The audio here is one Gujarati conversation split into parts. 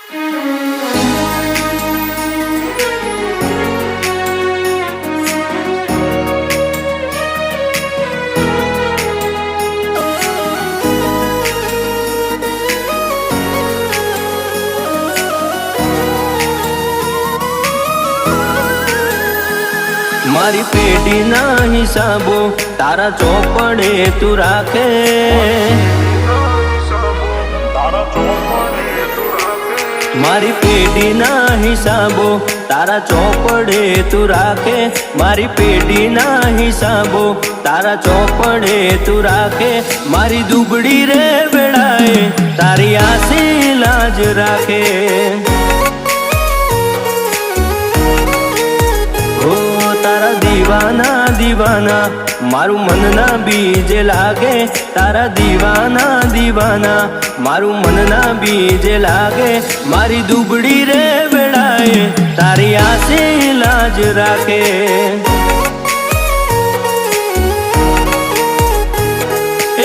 મારી પેઢીના હિસાબો તારા ચોપડે તું રાખે, મારી પેઢીના હિસાબો તારા ચોપડે તું રાખે, મારી પેઢીના હિસાબો તારા ચોપડે તું રાખે, મારી દુબળી રે વેળાએ તારી આસી લાજ રાખે। તારા દીવાના દીવાના મારું મન ના બીજે લાગે, તારા દીવાના દીવાના મારું મન ના બીજે લાગે, મારી દુબળી રે વેળાએ તારી આસી લાજ રાખે।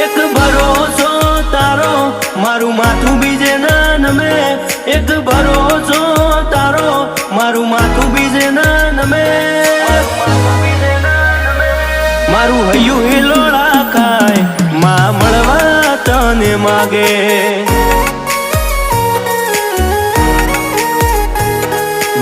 એક ભરોસો તારો મારું માથું બીજે ના નમે, એક ભરોસો તારો મારું માથું બીજે ના નમે, મારું હૈયું હિલોળા ખાય માં મળવા તને માગે।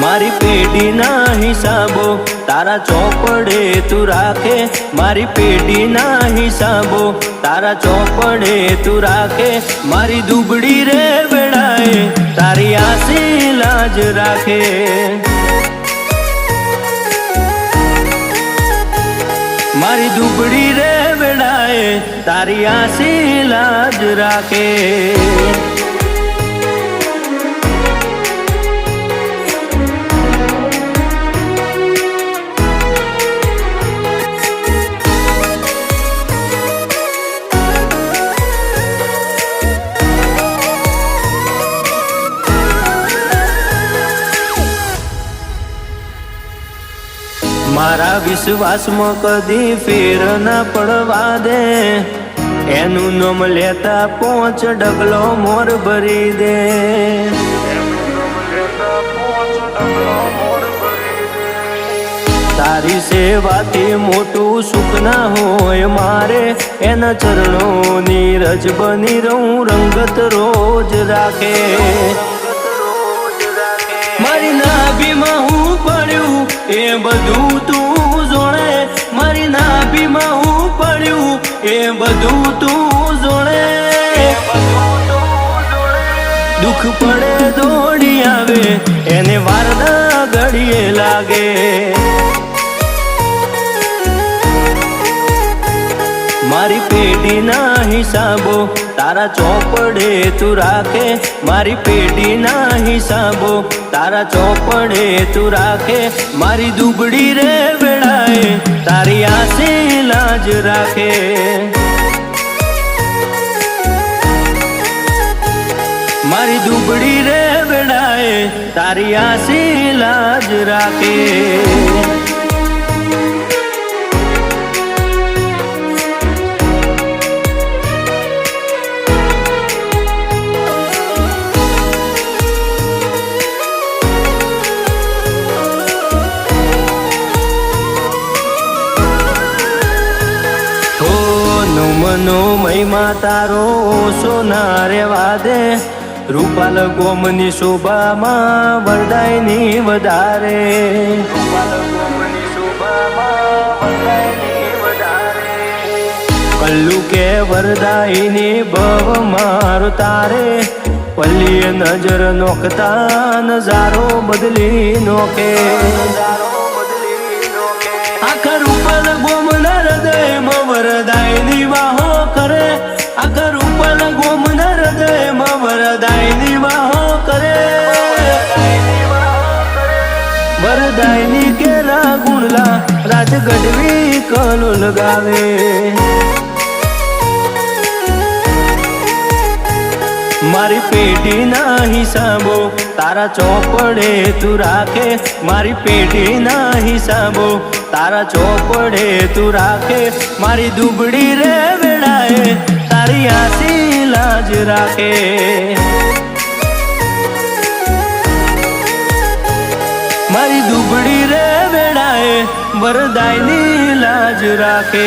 મારી પેઢીના હિસાબો તારા ચોપડે તું રાખે, મારી પેઢીના હિસાબો તારા ચોપડે તું રાખે, મારી દુબળી રે વેળાએ તારી આસી લાજ રાખે। મારી દુબળી રે વેળાએ તારી આસી લાજ રાખે। મારા વિશ્વાસમાં કદી ફેર ના પડવા દે, એનું નામ લેતા 5 ડગલો મોર ભરી દે। તારી સેવાથી મોટું સુખ ના હોય મારે, એના ચરણોની રજ બની રહું રંગત રોજ રાખે। મારી નાભીમાં હું પડ્યું એ બધું તું જોડે, મારી નાભીમાં હું પડ્યું એ બધું તું જોડે। દુઃખ પડે દોડી આવે એને વારના ઘડીએ લાગે, મારી પેઢીના હિસાબો તારા ચોપડે તું રાખે, મારી પેઢીના હિસાબો તારા ચોપડે તું રાખે, મારી દુબળી રે વેળાએ તારી આસી લાજ રાખે। મારી દુબળી રે વેળાએ તારી આસી લાજ રાખે। મનો મહિમા તારો સોના રેવા દે, રૂપાલ ગોમની શોભામાં વરદાયની વધારે, રૂપાલ ગોમની શોભામાં વરદાયની વધારે। કલ્લુ કે વરદાયની ભવ મારો તારે, પલ્લીએ નજર નોખતા નજારો બદલી નોખે, આખા રૂપાલ ગોમના હૃદયમાં વરદાયની વાહો કરે, આખા રૂપાલ ગોમના હૃદયમાં વરદાયની વાહો કરે। વરદાયની કેરા ગુણલા રાજ ગઢવી કલો લગાવે, મારી પેઢીના હિસાબો તારા ચોપડે તું રાખે, મારી પેઢીના હિસાબો તારા ચોપડે તું રાખે, મારી દુબળી રે વેળાએ તારી આસી લાજ રાખે। મારી દુબળી રે વેળાએ વરદાયની લાજ રાખે.